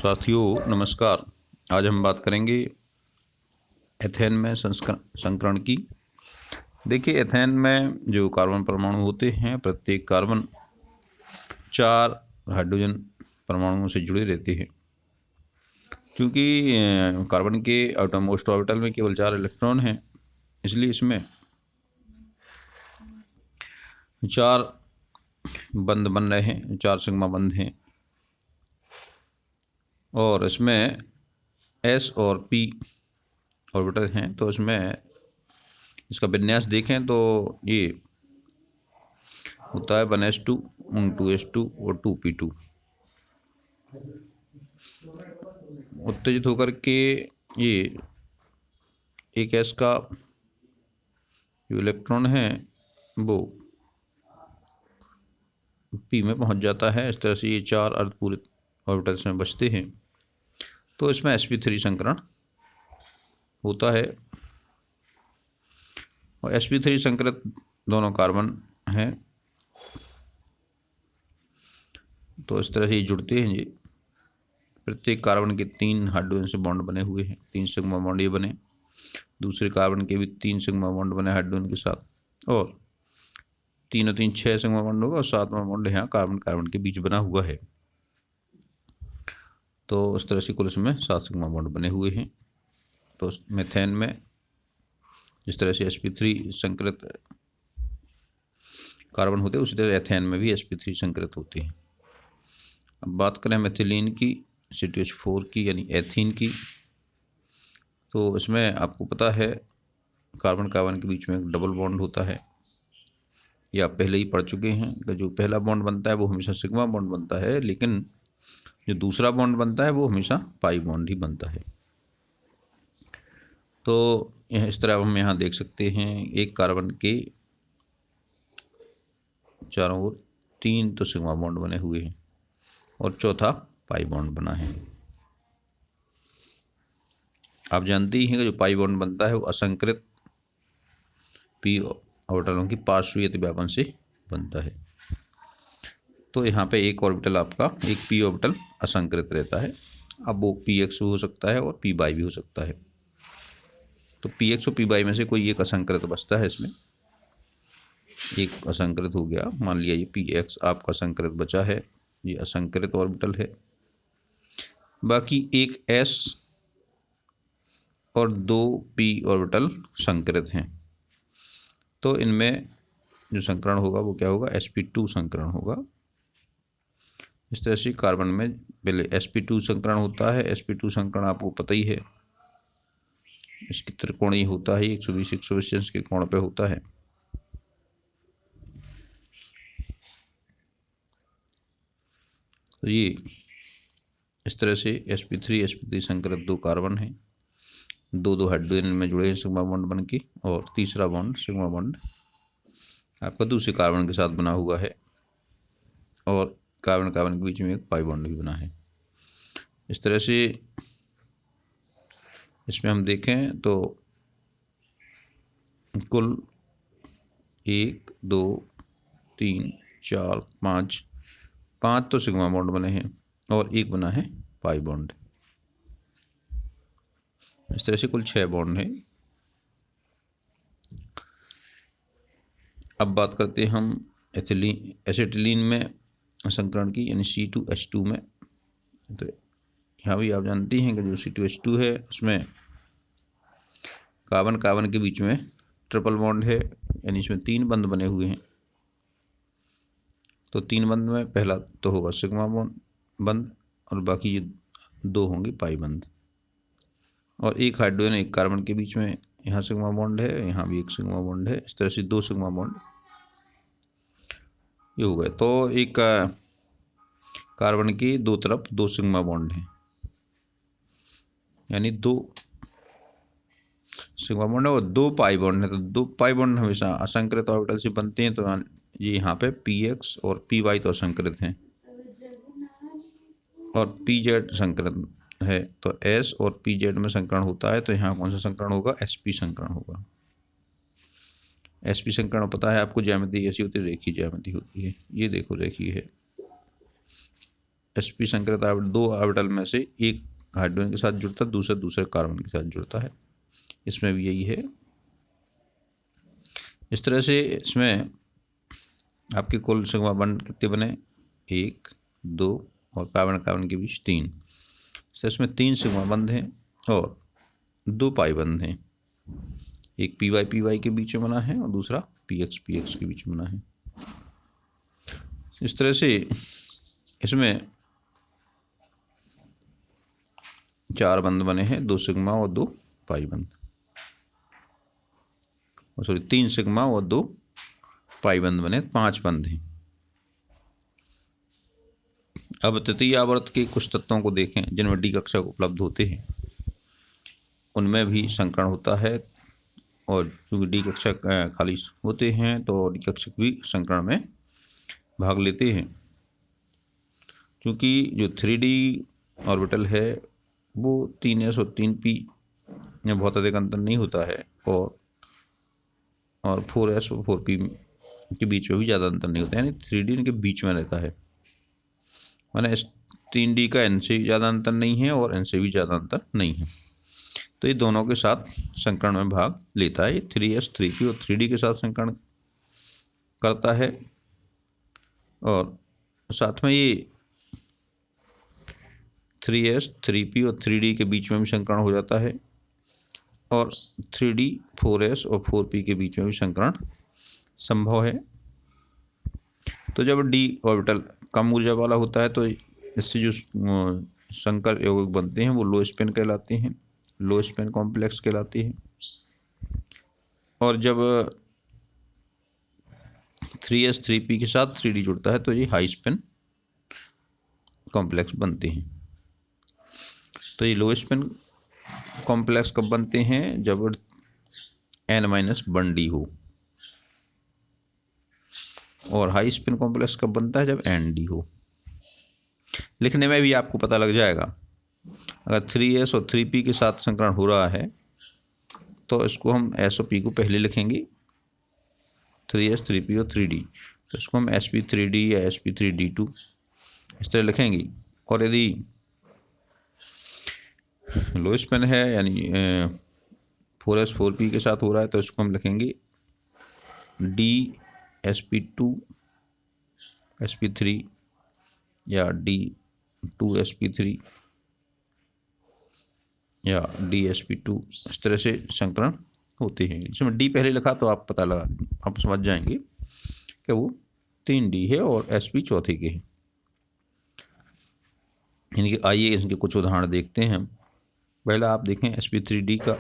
साथियों नमस्कार। आज हम बात करेंगे एथेन में संकरण की। देखिए, एथेन में जो कार्बन परमाणु होते हैं, प्रत्येक कार्बन 4 हाइड्रोजन परमाणुओं से जुड़े रहते हैं। क्योंकि कार्बन के आउटरमोस्ट ऑर्बिटल में केवल 4 इलेक्ट्रॉन हैं, इसलिए इसमें 4 बंध बन रहे हैं, 4 सिग्मा बंध हैं। और इसमें S और P ऑर्बिटल हैं। तो इसमें इसका विन्यास देखें तो ये होता है 1s2 2s2 और 2p2। उत्तेजित होकर के ये एक S का जो इलेक्ट्रॉन है वो P में पहुंच जाता है। इस तरह से ये 4 अर्धपूरित ऑर्बिटल्स में बचते हैं। तो इसमें sp3 संकरण होता है। और sp3 संकरित दोनों कार्बन हैं। तो इस तरह से ये जुड़ते हैं। ये प्रत्येक कार्बन के 3 हाइड्रोजन से बॉन्ड बने हुए हैं, 3 सिग्मा बॉन्ड ये बने। दूसरे कार्बन के भी 3 सिग्मा बॉन्ड बने हाइड्रोजन के साथ, और 3 और 3 6 सिग्मा बॉन्ड होगा, और 7वां बॉन्ड यहाँ कार्बन कार्बन के बीच बना हुआ है। तो इस तरह से कुल इसमें 7 सिग्मा बॉन्ड बने हुए हैं। तो मेथेन में जिस तरह से sp3 संकरित कार्बन होते हैं, उसी तरह एथेन में भी sp3 संकरित होते हैं। अब बात करें मेथिलीन की, C2H4 की यानी एथीन की, तो इसमें आपको पता है कार्बन कार्बन के बीच में एक डबल बॉन्ड होता है। ये आप पहले ही पढ़ चुके हैं कि जो पहला बॉन्ड बनता है वो हमेशा सिग्मा बॉन्ड बनता है, लेकिन जो दूसरा बॉन्ड बनता है वो हमेशा पाई बॉन्ड ही बनता है। तो इस तरह हम यहाँ देख सकते हैं, एक कार्बन के चारों ओर 3 तो सिग्मा बॉन्ड बने हुए हैं और चौथा पाई बॉन्ड बना है। आप जानते ही हैं कि जो पाई बॉन्ड बनता है वो असंकृत p ऑर्बिटलों की पार्श्वीय व्यापन से बनता है। तो यहाँ पे एक ऑर्बिटल आपका, एक p ऑर्बिटल असंकृत रहता है। अब वो px हो सकता है और p भी हो सकता है। तो px और p में से कोई एक असंकृत बचता है। इसमें एक असंकृत हो गया, मान लिया ये px आपका असंकृत बचा है, ये असंकृत ऑर्बिटल है। बाकी एक s और 2 p ऑर्बिटल संकृत हैं। तो इनमें जो संकरण होगा वो क्या होगा, sp2 संकरण होगा। इस तरह से कार्बन में पहले sp2 संकरण होता है। sp2 संकरण आपको पता ही है, इसकी त्रिकोणीय होता है, 120 120 के कोण पे होता है। तो ये इस तरह से sp3 संकरित 2 कार्बन हैं, 2 हाइड्रोजन में जुड़े हैं सिग्मा बॉन्ड बन के, और तीसरा बॉन्ड सिग्मा बॉन्ड आपका दूसरे कार्बन के साथ बना हुआ है, और कार्बन कार्बन के बीच में एक पाई बॉन्ड भी बना है। इस तरह से इसमें हम देखें तो कुल 1 2 3 4 5 तो सिग्मा बॉन्ड बने हैं और एक बना है पाई बॉन्ड। इस तरह से कुल 6 बॉन्ड हैं। अब बात करते हैं हम एसिटिलीन में संकरण की, यानी C2H2 में। तो यहाँ भी आप जानती हैं कि जो C2H2 है उसमें कार्बन कार्बन के बीच में ट्रिपल बॉन्ड है, यानी इसमें 3 बंध बने हुए हैं। तो 3 बंध में पहला तो होगा सिग्मा बंध, और बाकी ये 2 होंगे पाई बंध। और एक हाइड्रोजन एक कार्बन के बीच में यहाँ सिग्मा बॉन्ड है, यहाँ भी एक सिग्मा बॉन्ड है। इस तरह से 2 सिग्मा बॉन्ड ये हो गए। तो एक कार्बन की 2 तरफ 2 सिग्मा बॉन्ड हैं, यानी 2 सिग्मा बॉन्ड है और 2 पाई बॉन्ड है। तो 2 पाई बॉन्ड हमेशा असंकृत ऑर्बिटल से बनते हैं। तो ये यहाँ पे px और py तो असंकृत हैं, और pz संकृत है। तो s और pz में संकरण होता है। तो यहाँ कौन सा संकरण होगा, sp संकरण होगा। sp संकरण पता है आपको, ज्यामिति ऐसी होती है, रेखीय ज्यामिति होती है। ये देखो रेखीय है। sp संकरित ऑर्बिटल, दो ऑर्बिटल में से एक हाइड्रोजन के साथ जुड़ता है, दूसरे कार्बन के साथ जुड़ता है। इसमें भी यही है। इस तरह से इसमें आपके कुल सिग्मा बॉन्ड कितने बने, 1 2 और कार्बन कार्बन के बीच 3। तो इसमें 3 सिग्मा बंध हैं और 2 पाई बंध हैं। एक पी वाई के बीच में बना है और दूसरा पीएक्स के बीच में बना है। इस तरह से इसमें 4 बंध बने हैं, 2 सिग्मा और 2 पाई बंध, सॉरी 3 सिग्मा और 2 पाई बंध बने, 5 बंध हैं। अब तृतीय आवर्त के कुछ तत्वों को देखें जिनमें डी कक्षक उपलब्ध होते हैं, उनमें भी संकरण होता है। और चूँकि डी कक्षक खाली होते हैं तो डी कक्षक भी संकरण में भाग लेते हैं। क्योंकि जो 3D ऑर्बिटल है वो 3s और 3p में बहुत अधिक अंतर नहीं होता है, और 4s और 4p के बीच में भी ज़्यादा अंतर नहीं होता है, यानी 3D इनके बीच में रहता है। माने 3D का n से ज़्यादा अंतर नहीं है और n से भी ज़्यादा अंतर नहीं है, तो ये दोनों के साथ संकरण में भाग लेता है। 3s 3p और 3D के साथ संकरण करता है, और साथ में ये 3s 3p और 3D के बीच में भी संकरण हो जाता है, और 3D 4s और 4p के बीच में भी संकरण संभव है। तो जब d ऑर्बिटल कम ऊर्जा वाला होता है तो इससे जो संकर यौगिक बनते हैं वो लो स्पिन कहलाते हैं, लो स्पिन कॉम्प्लेक्स कहलाते हैं। और जब 3s 3p के साथ 3D जुड़ता है तो ये हाई स्पिन कॉम्प्लेक्स बनते हैं। तो ये लो स्पिन कॉम्प्लेक्स कब बनते हैं, जब n-1d हो, और हाई स्पिन कॉम्प्लेक्स कब बनता है, जब nd हो। लिखने में भी आपको पता लग जाएगा। अगर 3s और 3p के साथ संकरण हो रहा है तो इसको हम s और p को पहले लिखेंगे, 3s 3p और 3d, तो इसको हम sp3d या sp3d2 इस तरह लिखेंगे। और यदि लो स्पिन है यानी 4s 4p के साथ हो रहा है तो इसको हम लिखेंगे d sp2 sp3 या d2 sp3 या d sp2। इस तरह से संकरण होते हैं। इसमें d पहले लिखा तो आप पता लगा, आप समझ जाएंगे कि वो 3d है और sp चौथे के हैं। इनके आइए इनके कुछ उदाहरण देखते हैं। पहला आप देखें sp3d का,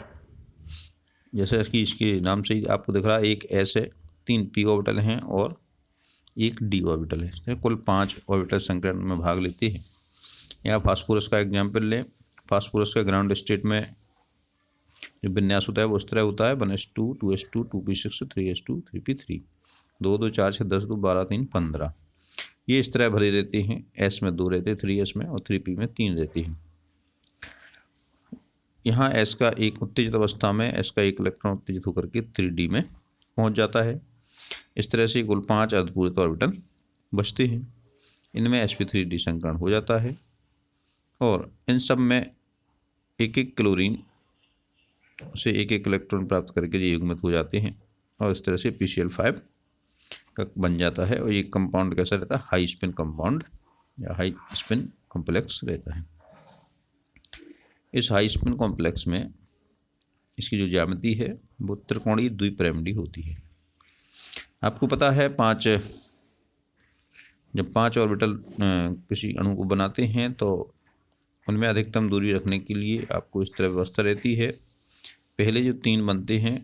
जैसे कि इसके नाम से ही आपको दिख रहा है, एक s है, 3 p ऑर्बिटल हैं और एक d ऑर्बिटल है। कुल 5 ऑर्बिटल संकरण में भाग लेते हैं। यहाँ फास्फोरस का एग्जाम्पल लें। फास्फोरस का ग्राउंड स्टेट में जो विन्यास होता है वो इस तरह होता है 1s2 2s2 2p6 3s2 3p3, 2 2 4 6 10 2 12 3 15। ये इस तरह भरे रहते हैं। s में 2 रहते हैं 3s में, और 3p में 3 रहते हैं। यहाँ s का एक उत्तेजित अवस्था में s का एक इलेक्ट्रॉन उत्तेजित होकर के 3d में पहुँच जाता है। इस तरह से कुल 5 अर्धपूरित ऑर्बिटल बचते हैं। इनमें sp3d संकरण हो जाता है, और इन सब में एक एक क्लोरीन से एक एक इलेक्ट्रॉन प्राप्त करके ये युग्मित हो जाते हैं, और इस तरह से PCl5 का बन जाता है। और ये कंपाउंड कैसा रहता है, हाई स्पिन कंपाउंड या हाई स्पिन कॉम्प्लेक्स रहता है। इस हाई स्पिन कॉम्प्लेक्स में इसकी जो ज्यामिति है वो त्रिकोणीय द्विपिरामिडीय होती है। आपको पता है जब 5 ऑर्बिटल किसी अणु को बनाते हैं तो उनमें अधिकतम दूरी रखने के लिए आपको इस तरह व्यवस्था रहती है। पहले जो 3 बनते हैं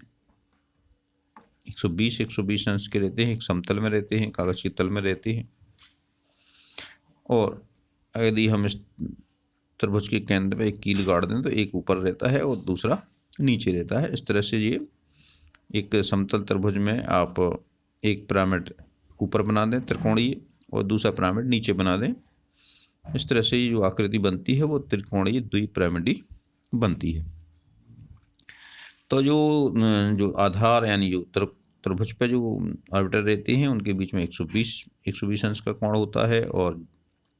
120 अंश के रहते हैं, एक समतल में रहते हैं, कागज के तल में रहते हैं। और यदि हम इस त्रिभुज के केंद्र में एक कील गाड़ दें तो एक ऊपर रहता है और दूसरा नीचे रहता है। इस तरह से ये एक समतल त्रिभुज में आप एक पिरामिड ऊपर बना दें त्रिकोणीय, और दूसरा पिरामिड नीचे बना दें। इस तरह से जो आकृति बनती है वो त्रिकोणीय द्विपिरामिडीय बनती है। तो जो आधार यानी जो त्रिभुज पे जो ऑर्बिटल रहते हैं उनके बीच में 120 अंश का कोण होता है, और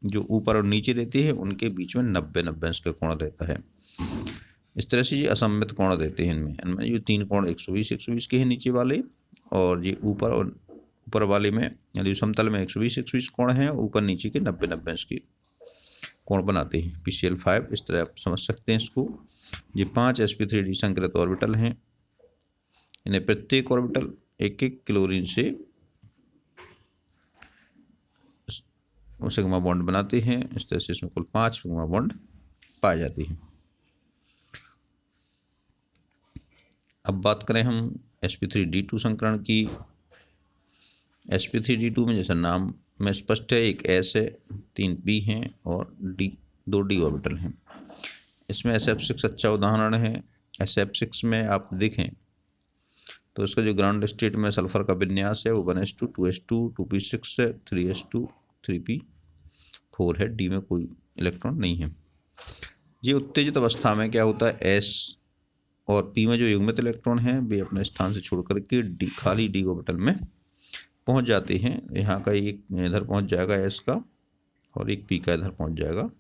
जो ऊपर और नीचे रहती है उनके बीच में 90-90 अंश का कोण रहता है। इस तरह से ये असममित कोण देते हैं। इनमें ये 3 कोण 120-120 के हैं नीचे वाले, और ये ऊपर वाले में यानी समतल में 120-120 कोण हैं, ऊपर नीचे के 90-90 अंश के कोण बनाते हैं। PCl5 इस तरह आप समझ सकते हैं इसको। ये 5 sp3d संकरित ऑर्बिटल हैं। इन्हें प्रत्येक ऑर्बिटल 1-1 क्लोरीन से सिग्मा बॉन्ड बनाते हैं। इस तरह से इसमें कुल 5 सिग्मा बॉन्ड पाए जाते हैं। अब बात करें हम sp3d2 संकरण की। sp3d2 में जैसा नाम में स्पष्ट है, एक S है, 3 P हैं और 2 D ऑर्बिटल हैं। इसमें SF6 अच्छा उदाहरण है। SF6 में आप देखें तो इसका जो ग्राउंड स्टेट में सल्फर का विन्यास है वो 1s2 2s2 2p6 है, 3s2 3p4 है, D में कोई इलेक्ट्रॉन नहीं है। ये उत्तेजित अवस्था में क्या होता है, S और P में जो युग्मित इलेक्ट्रॉन हैं वे अपने स्थान से छोड़ करके खाली D ऑर्बिटल में पहुंच जाते हैं। यहाँ का एक इधर पहुंच जाएगा S का और एक P का इधर पहुंच जाएगा।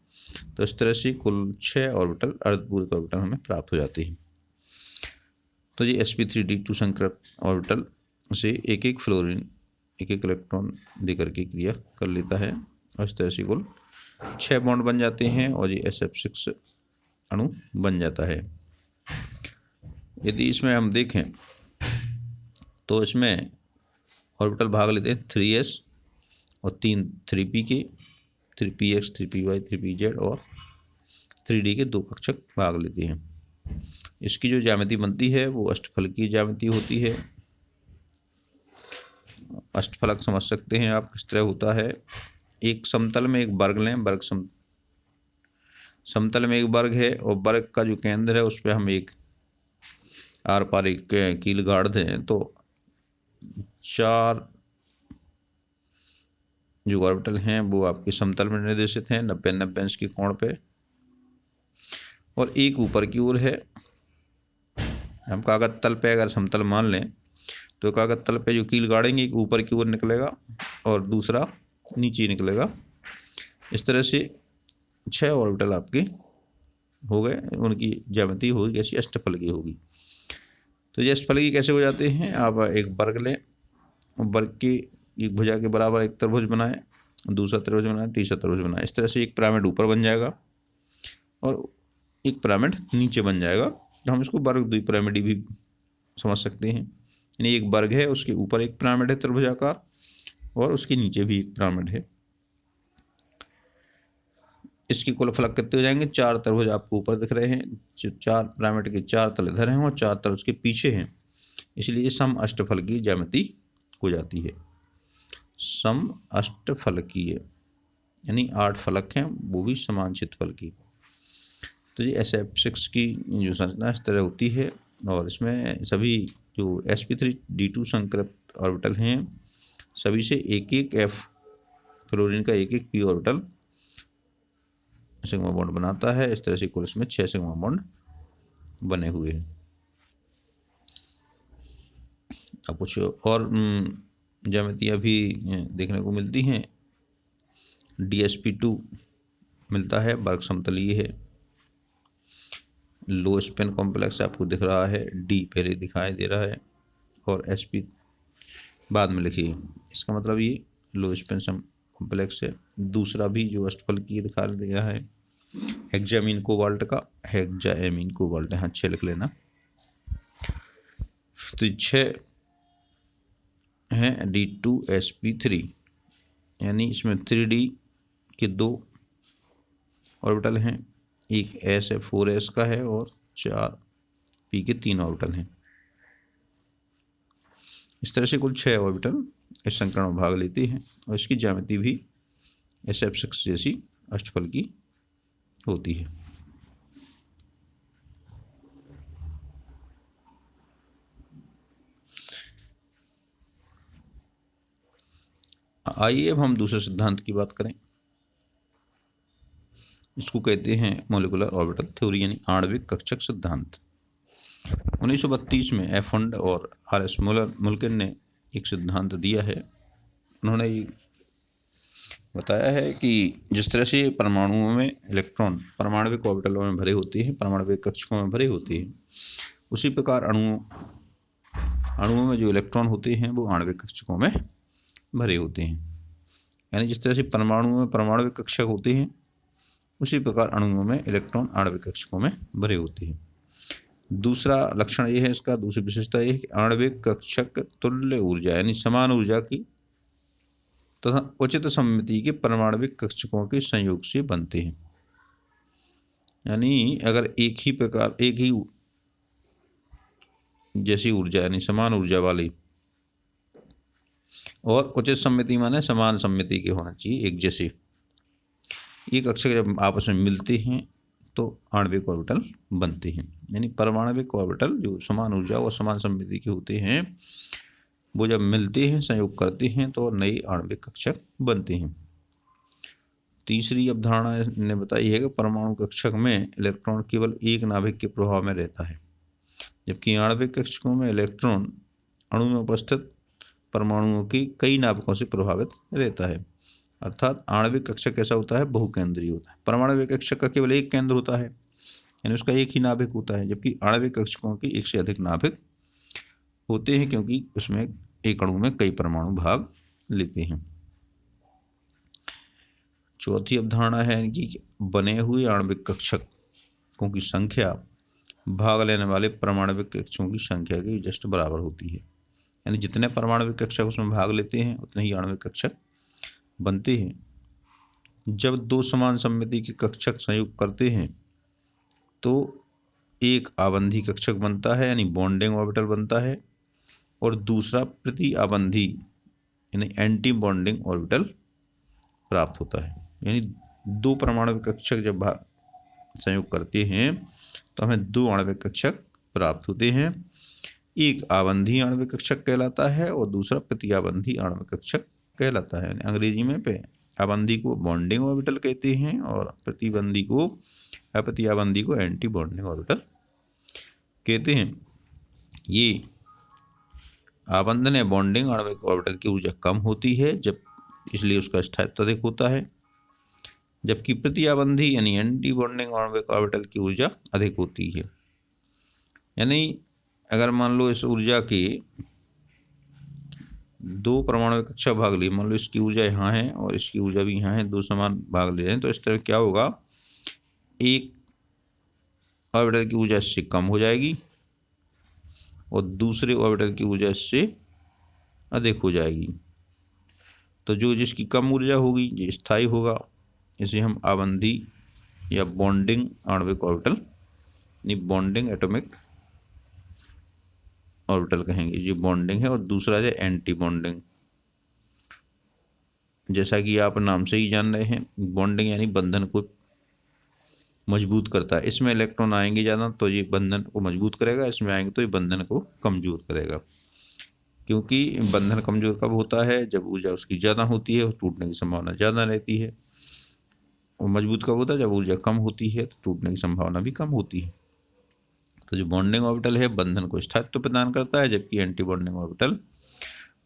तो इस तरह से कुल 6 ऑर्बिटल अर्धपूरक ऑर्बिटल हमें प्राप्त हो जाते हैं। तो ये sp3d2 संकरित ऑर्बिटल से एक फ्लोरीन एक इलेक्ट्रॉन देकर के क्रिया कर लेता है और इस तरह से कुल 6 बॉन्ड बन जाते हैं और ये SF6 अणु बन जाता है। यदि इसमें हम देखें तो इसमें ऑर्बिटल भाग लेते हैं 3s और 3p के, 3px 3py 3pz और 3d के 2 कक्षक भाग लेते हैं। इसकी जो ज्यामिति बनती है वो अष्टफलकीय ज्यामिति होती है। अष्टफलक समझ सकते हैं आप किस तरह होता है। एक समतल में एक वर्ग लें, वर्ग समतल में एक वर्ग है और वर्ग का जो केंद्र है उस पर हम एक आर पार एक कील गाड़ दें तो 4 जो ऑर्बिटल हैं वो आपके समतल में निर्देशित हैं 90-90 अंश के कोण पे, और एक ऊपर की ओर है। हम कागज तल पे अगर समतल मान लें तो कागज तल पे जो कील गाड़ेंगे एक ऊपर की ओर निकलेगा और दूसरा नीचे निकलेगा। इस तरह से 6 ऑर्बिटल आपके हो गए, उनकी ज्यामिति होगी कैसी, अष्टफलकीय होगी। तो ये अष्टफलकीय कैसे हो जाते हैं, आप एक वर्ग लें, वर्ग की एक भुजा के बराबर एक त्रिभुज बनाए, दूसरा त्रिभुज बनाए, तीसरा त्रिभुज बनाए। इस तरह से एक पिरामिड ऊपर बन जाएगा और एक पिरामिड नीचे बन जाएगा। तो हम इसको वर्ग द्विपिरामिडी भी समझ सकते हैं। यानी एक वर्ग है, उसके ऊपर एक पिरामिड है त्रिभुजाकार और उसके नीचे भी एक पिरामिड है। इसकी कुल फलक कितने हो जाएंगे, 4 त्रिभुज आपको ऊपर दिख रहे हैं, जो 4 पिरामिड के 4 तल इधर हैं और 4 तल उसके पीछे हैं, इसलिए सम अष्टफलकीय ज्यामिति हो जाती है। सम अष्टफलकीय यानी 8 फलक हैं, वो भी समान क्षेत्रफल की। तो ये SF6 की जो संरचना इस तरह होती है और इसमें सभी जो sp3d2 संकरित ऑर्बिटल हैं सभी से एक F फ्लोरीन का एक P ऑर्बिटल सिग्मा बॉन्ड बनाता है। इस तरह से कुल इसमें 6 सिग्मा बॉन्ड बने हुए हैं। अब कुछ और ज्यामितियाँ भी देखने को मिलती हैं। DsP2 मिलता है, वर्ग समतलीय है, लो स्पिन कॉम्प्लेक्स आपको दिख रहा है, D पहले दिखाई दे रहा है और sp बाद में लिखिए। इसका मतलब ये लो स्पिन कॉम्प्लेक्स है। दूसरा भी जो अष्टफलकीय दिखाई दे रहा है हेक्सामीन कोबाल्ट का, हेक्सामीन कोबाल्ट, यहाँ 6 लिख लेना। तो 6 हैं D2sp3, यानी इसमें 3D के 2 ऑर्बिटल हैं, एक S है 4s का है और 4p के 3 ऑर्बिटल हैं। इस तरह से कुल 6 ऑर्बिटल इस संकरण में भाग लेते हैं और इसकी ज्यामिति भी SF6 जैसी अष्टफलकीय होती है। आइए अब हम दूसरे सिद्धांत की बात करें। इसको कहते हैं मॉलिक्यूलर ऑर्बिटल थ्योरी यानी आणविक कक्षक सिद्धांत। 1932 में एफंड और RS मुल्किन ने एक सिद्धांत दिया है। उन्होंने बताया है कि जिस तरह से परमाणुओं में इलेक्ट्रॉन परमाणविक ऑर्बिटलों में भरे होते हैं, परमाणविक कक्षकों में भरे होते हैं, उसी प्रकार अणुओं में जो इलेक्ट्रॉन होते हैं वो आणविक कक्षकों में भरे होते हैं। यानी जिस तरह से परमाणुओं में परमाणविक कक्षक होते हैं, उसी प्रकार अणुओं में इलेक्ट्रॉन आणविक कक्षकों में भरे होते हैं। दूसरा लक्षण ये है इसका, दूसरी विशेषता ये है कि आणविक कक्षक तुल्य ऊर्जा यानी समान ऊर्जा की तथा उचित सममिति के परमाणविक कक्षकों के संयोग से बनते हैं। यानी अगर एक ही जैसी ऊर्जा यानी समान ऊर्जा वाली और उचित सममिति माने समान सममिति के होना चाहिए, एक जैसे, ये कक्षक जब आपस में मिलते हैं तो आणविक ऑर्बिटल बनते हैं। यानी परमाणविक ऑर्बिटल जो समान ऊर्जा और समान सममिति के होते हैं, वो जब मिलते हैं, संयोग करते हैं तो नए आणविक कक्षक बनते हैं। तीसरी अवधारणा ने बताई है कि परमाणु कक्षक में इलेक्ट्रॉन केवल एक नाभिक के प्रभाव में रहता है, जबकि आणविक कक्षकों में इलेक्ट्रॉन अणु में उपस्थित परमाणुओं की कई नाभिकों से प्रभावित रहता है। अर्थात आणविक कक्षक कैसा होता है, बहुकेंद्रीय होता है। परमाणविक कक्षक का केवल एक केंद्र होता है, यानी उसका एक ही नाभिक होता है, जबकि आणविक कक्षकों की एक से अधिक नाभिक होते हैं, क्योंकि उसमें एक अणु में कई परमाणु भाग लेते हैं। चौथी अवधारणा है कि बने हुए आणविक कक्षकों की संख्या भाग लेने वाले परमाणविक कक्षकों की संख्या के जस्ट बराबर होती है। यानी जितने परमाणविक कक्षक उसमें भाग लेते हैं उतने ही आणविक कक्षक बनते हैं। जब दो समान सममिति के कक्षक संयुक्त करते हैं तो एक आबंधी कक्षक बनता है, यानी बॉन्डिंग ऑर्बिटल बनता है, और दूसरा प्रति आबंधी यानी एंटी बॉन्डिंग ऑर्बिटल प्राप्त होता है। यानी दो परमाणविक कक्षक जब संयुक्त करते हैं तो हमें दो आणविक कक्षक प्राप्त होते हैं। एक आबंधी आणविक कक्षक कहलाता है और दूसरा प्रतिआबंधी आणविक कक्षक कहलाता है। अंग्रेजी में आबंधी को बॉन्डिंग ऑर्बिटल कहते हैं और प्रतिआबंधी को एंटी बॉन्डिंग ऑर्बिटल कहते हैं। ये आबंधन या बॉन्डिंग आणविक ऑर्बिटल की ऊर्जा कम होती है, इसलिए उसका स्थायित्व अधिक होता है, जबकि प्रतिआबंधी यानी एंटी बॉन्डिंग आणविक ऑर्बिटल की ऊर्जा अधिक होती है। यानी अगर मान लो इस ऊर्जा के दो परमाणु कक्षा भाग लिए, मान लो इसकी ऊर्जा यहाँ है और इसकी ऊर्जा भी यहाँ है, दो समान भाग ले रहे हैं, तो इस तरह क्या होगा, एक ऑर्बिटल की ऊर्जा इससे कम हो जाएगी और दूसरे ऑर्बिटल की ऊर्जा इससे अधिक हो जाएगी। तो जिसकी कम ऊर्जा होगी ये स्थायी होगा, इसे हम आबंधी या बॉन्डिंग आणविक ऑर्बिटल यानी बॉन्डिंग एटॉमिक ऑर्बिटल कहेंगे, ये बॉन्डिंग है। और दूसरा है एंटी बॉन्डिंग। जैसा कि आप नाम से ही जान रहे हैं, बॉन्डिंग यानी बंधन को मजबूत करता है। इसमें इलेक्ट्रॉन आएंगे ज़्यादा तो ये बंधन को मजबूत करेगा, इसमें आएंगे तो ये बंधन को कमजोर करेगा। क्योंकि बंधन कमजोर कब होता है, जब ऊर्जा उसकी ज़्यादा होती है, टूटने की संभावना ज़्यादा रहती है। और मजबूत कब होता है, जब ऊर्जा कम होती है तो टूटने की संभावना भी कम होती है। तो जो बॉन्डिंग ऑर्बिटल है बंधन को स्थायित्व प्रदान करता है, जबकि एंटी बॉन्डिंग ऑर्बिटल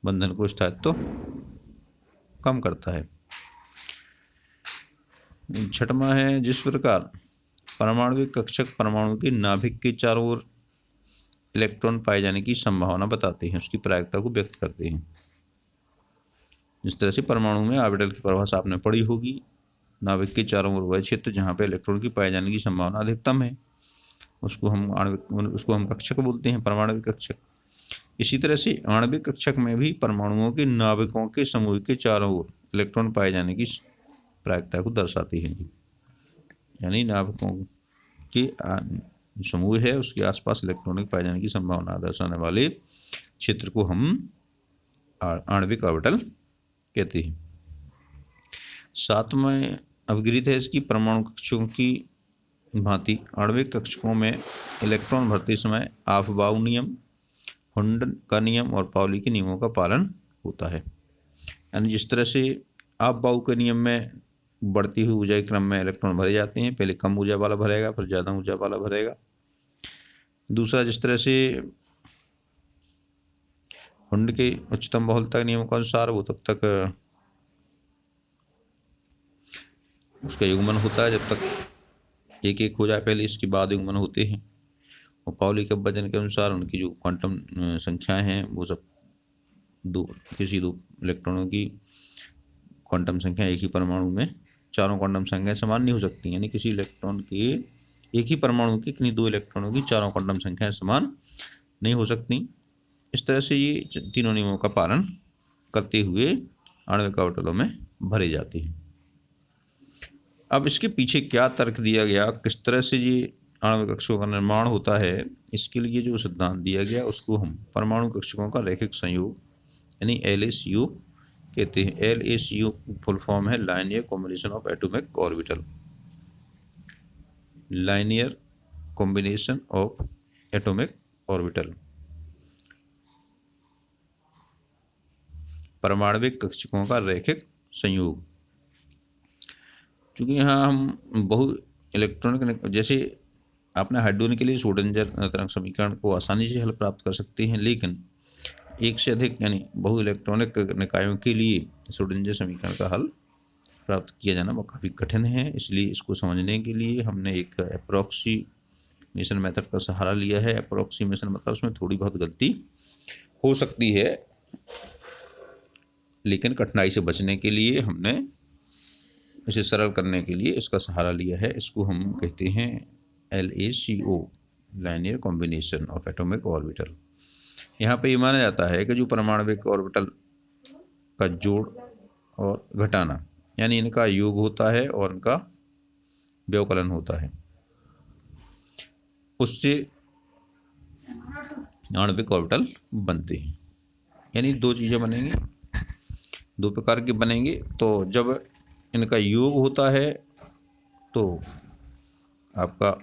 बंधन को स्थायित्व कम करता है। छठवां है, जिस प्रकार परमाणविक कक्षक परमाणु के नाभिक के चारों ओर इलेक्ट्रॉन पाए जाने की संभावना बताते हैं, उसकी प्रायिकता को व्यक्त करते हैं। जिस तरह से परमाणु में ऑर्बिटल की परिभाषा आपने पढ़ी होगी, नाभिक के चारों ओर वह क्षेत्र जहाँ पे इलेक्ट्रॉन की पाए जाने की संभावना अधिकतम है उसको हम कक्षक बोलते हैं, परमाणविक कक्षक। इसी तरह से आणविक कक्षक में भी परमाणुओं के नाभिकों के समूह के चारों ओर इलेक्ट्रॉन पाए जाने की प्रायिकता को दर्शाती है। यानी नाभिकों के समूह है उसके आसपास इलेक्ट्रॉन पाए जाने की संभावना दर्शाने वाले क्षेत्र को हम आणविक ऑर्बिटल कहते हैं। सातवां अपग्रहित है इसकी, परमाणु कक्षकों की भांति आणविक कक्षकों में इलेक्ट्रॉन भरते समय आफबाउ नियम, हुंड का नियम और पाउली के नियमों का पालन होता है। यानी जिस तरह से आफबाउ के नियम में बढ़ती हुई ऊर्जा के क्रम में इलेक्ट्रॉन भरे जाते हैं, पहले कम ऊर्जा वाला भरेगा फिर ज़्यादा ऊर्जा वाला भरेगा। दूसरा, जिस तरह से हुंड के उच्चतम बहुलता के नियमों के अनुसार वो तब तक उसका युग्मन होता है। जब तक एक एक हो जाए पहले, इसके बाद युग्मन होते हैं। और पाउली के वजन के अनुसार उनकी जो क्वांटम संख्याएं हैं वो सब किसी दो इलेक्ट्रॉनों की क्वांटम संख्या एक ही परमाणु में चारों क्वांटम संख्याएं समान नहीं हो सकती, यानी किसी इलेक्ट्रॉन के एक ही परमाणु की किन्हीं दो इलेक्ट्रॉनों की चारों क्वांटम संख्याएं समान नहीं हो सकती। इस तरह से ये तीनों नियमों का पालन करते हुए आणविक ऑर्बिटलों में भरे जाते हैं। अब इसके पीछे क्या तर्क दिया गया, किस तरह से ये आणविक कक्षकों का निर्माण होता है, इसके लिए जो सिद्धांत दिया गया उसको हम परमाणु कक्षकों का रैखिक संयोग यानी LSU कहते हैं। LSU फुल फॉर्म है linear combination of atomic orbital. Linear combination of atomic orbital, परमाणविक कक्षकों का रैखिक संयोग। क्योंकि यहाँ हम बहु इलेक्ट्रॉनिक, जैसे आपने हाइड्रोजन के लिए श्रोडिंगर तरंग समीकरण को आसानी से हल प्राप्त कर सकते हैं, लेकिन एक से अधिक यानी बहु इलेक्ट्रॉनिक निकायों के लिए श्रोडिंगर समीकरण का हल प्राप्त किया जाना वो काफ़ी कठिन है। इसलिए इसको समझने के लिए हमने एक अप्रोक्सीमेशन मेथड का सहारा लिया है। अप्रोक्सीमेशन मतलब उसमें थोड़ी बहुत गलती हो सकती है, लेकिन कठिनाई से बचने के लिए हमने इसे सरल करने के लिए इसका सहारा लिया है। इसको हम कहते हैं LACO, linear combination of atomic orbital. यहाँ पे ये माना जाता है कि जो परमाणविक ऑर्बिटल का जोड़ और घटाना यानी इनका योग होता है और इनका व्यवकलन होता है, उससे आणविक ऑर्बिटल बनते हैं। यानी दो चीज़ें बनेंगी, दो प्रकार के बनेंगे। तो जब इनका योग होता है तो आपका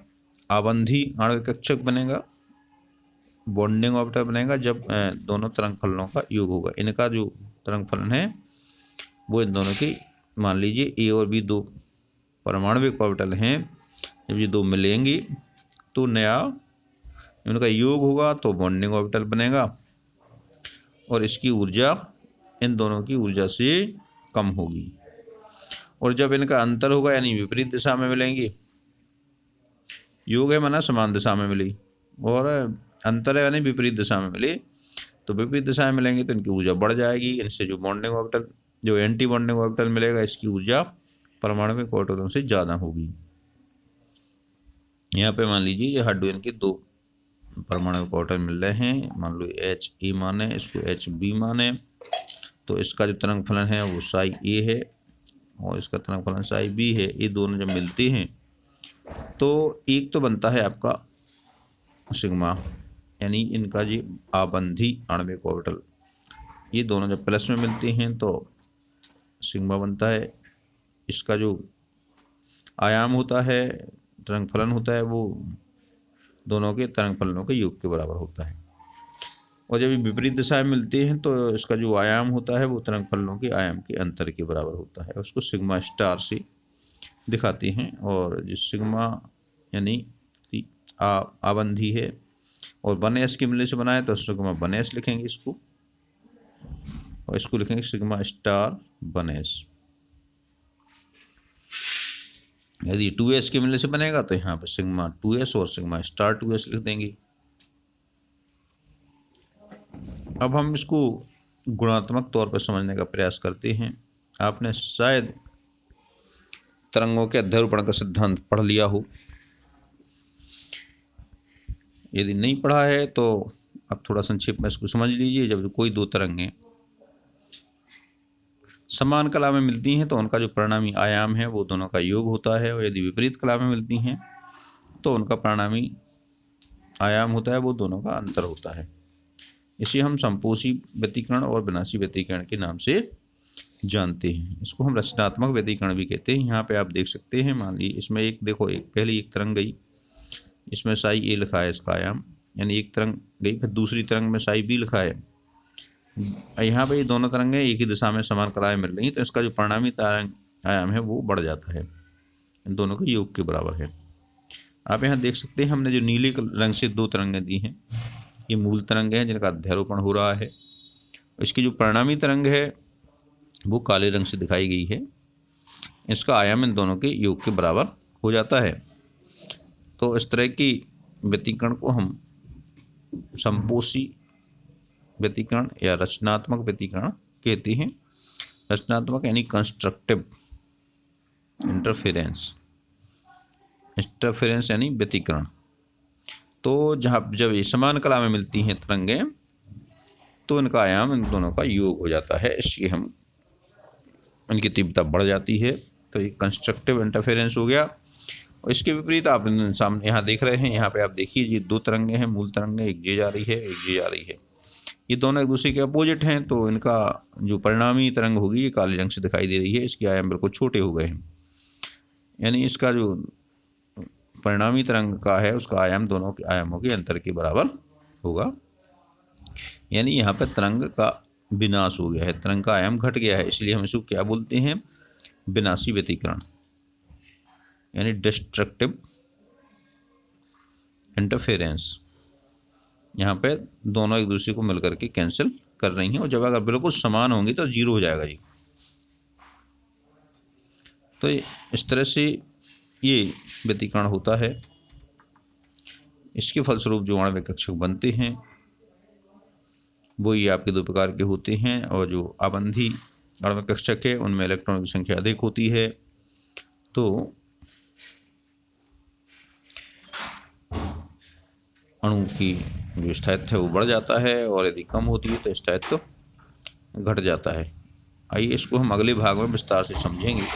आबंधी आणविक कक्षक बनेगा, बॉन्डिंग ऑर्बिटल बनेगा जब दोनों तरंग फलनों का योग होगा। इनका जो तरंग फलन है वो इन दोनों की, मान लीजिए A और B दो परमाणविक ऑर्बिटल हैं, जब ये दो मिलेंगी तो नया इनका योग होगा तो बॉन्डिंग ऑर्बिटल बनेगा, और इसकी ऊर्जा इन दोनों की ऊर्जा से कम होगी। और जब इनका अंतर होगा यानी विपरीत दिशा में मिलेंगे, योग है माना समान दिशा में मिली और अंतर है यानी विपरीत दिशा में मिले, तो विपरीत दिशा में मिलेंगे तो इनकी ऊर्जा बढ़ जाएगी। इनसे जो बॉन्डिंग ऑर्बिटल, जो एंटी बॉन्डिंग ऑर्बिटल मिलेगा, इसकी ऊर्जा परमाणविक ऑर्बिटलों से ज़्यादा होगी। यहाँ पे मान लीजिए ये हाइड्रोजन के दो परमाणविक ऑर्बिटल मिल रहे हैं, मान लो HE माने, इसको HB माने, तो इसका जो तरंग फलन है वो साई A है और इसका तरंग फलन साई B है। ये दोनों जब मिलते हैं तो एक तो बनता है आपका सिग्मा, यानी इनका जी आबंधी आणविक ऑर्बिटल, ये दोनों जब प्लस में मिलते हैं तो सिग्मा बनता है। इसका जो आयाम होता है, तरंग फलन होता है, वो दोनों के तरंग फलनों के योग के बराबर होता है। और जब ये विपरीत दिशा में मिलते हैं तो इसका जो आयाम होता है वो तरंग फलनों के आयाम के अंतर के बराबर होता है। उसको सिग्मा स्टार से दिखाते हैं। और जो सिग्मा यानी आबंधी है और 1s के मिलने से बनाए तो सिग्मा 1s लिखेंगे इसको, और इसको लिखेंगे सिग्मा स्टार 1s। यदि 2s के मिलने से बनेगा तो यहाँ पर सिग्मा 2s और सिग्मा स्टार 2s लिख देंगे। अब हम इसको गुणात्मक तौर पर समझने का प्रयास करते हैं। आपने शायद तरंगों के अध्यारोपण का सिद्धांत पढ़ लिया हो, यदि नहीं पढ़ा है तो अब थोड़ा संक्षेप में इसको समझ लीजिए। जब कोई दो तरंगें समान कला में मिलती हैं तो उनका जो परिणामी आयाम है वो दोनों का योग होता है, और यदि विपरीत कला में मिलती हैं तो उनका परिणामी आयाम होता है वो दोनों का अंतर होता है। इसे हम संपोषी व्यतिकरण और विनाशी व्यतिकरण के नाम से जानते हैं। इसको हम रचनात्मक व्यतिकरण भी कहते हैं। यहाँ पे आप देख सकते हैं, मान लीजिए इसमें एक देखो, एक पहले एक तरंग गई, इसमें साई A लिखा है इसका आयाम, यानी एक तरंग गई, फिर दूसरी तरंग में साई B लिखा है। यहाँ पे ये दोनों तरंगें एक ही दिशा में समान कलाएं मिल रही, तो इसका जो परिणामी तरंग आयाम है वो बढ़ जाता है, इन दोनों के योग के बराबर है। आप यहाँ देख सकते हैं हमने जो नीले रंग से दो तरंगें दी हैं, ये मूल तरंग हैं जिनका अध्यारोपण हो रहा है। इसकी जो परिणामी तरंग है वो काले रंग से दिखाई गई है। इसका आयाम इन दोनों के योग के बराबर हो जाता है। तो इस तरह की व्यतिकरण को हम संपोषी व्यतिकरण या रचनात्मक व्यतिकरण कहते हैं। रचनात्मक यानी कंस्ट्रक्टिव इंटरफेरेंस, इंटरफेरेंस यानी व्यतिकरण। तो जब ये समान कला में मिलती हैं तरंगें तो इनका आयाम इन दोनों का योग हो जाता है, इसलिए हम इनकी तीव्रता बढ़ जाती है। तो ये कंस्ट्रक्टिव इंटरफेरेंस हो गया। और इसके विपरीत आप सामने यहाँ देख रहे हैं, यहाँ पे आप देखिए ये दो तरंगें हैं, मूल तरंगें, एक ये जा रही है, एक ये जा रही है। ये दोनों एक दूसरे के अपोजिट हैं, तो इनका जो परिणामी तरंग होगी ये काले रंग से दिखाई दे रही है, इसके आयाम बिल्कुल छोटे हो गए हैं। यानी इसका जो परिणामी तरंग का है उसका आयाम दोनों के आयामों के अंतर के बराबर होगा। यानी यहाँ पर तरंग का विनाश हो गया है, तरंग का आयाम घट गया है, इसलिए हम इसको क्या बोलते हैं? विनाशी व्यतिकरण यानी डिस्ट्रक्टिव इंटरफेरेंस। यहाँ पे दोनों एक दूसरे को मिलकर के कैंसिल कर रही हैं, और जब अगर बिल्कुल समान होंगी तो जीरो हो जाएगा जी। तो इस तरह से ये व्यतिकरण होता है। इसके फलस्वरूप जो आणविक कक्षक बनते हैं वो ये आपके दो प्रकार के होते हैं, और जो आबंधी आणविक कक्षक है उनमें इलेक्ट्रॉनों की संख्या अधिक होती है, तो अणु की जो स्थायित्व है वो बढ़ जाता है, और यदि कम होती है तो स्थायित्व घट जाता है। आइए इसको हम अगले भाग में विस्तार से समझेंगे।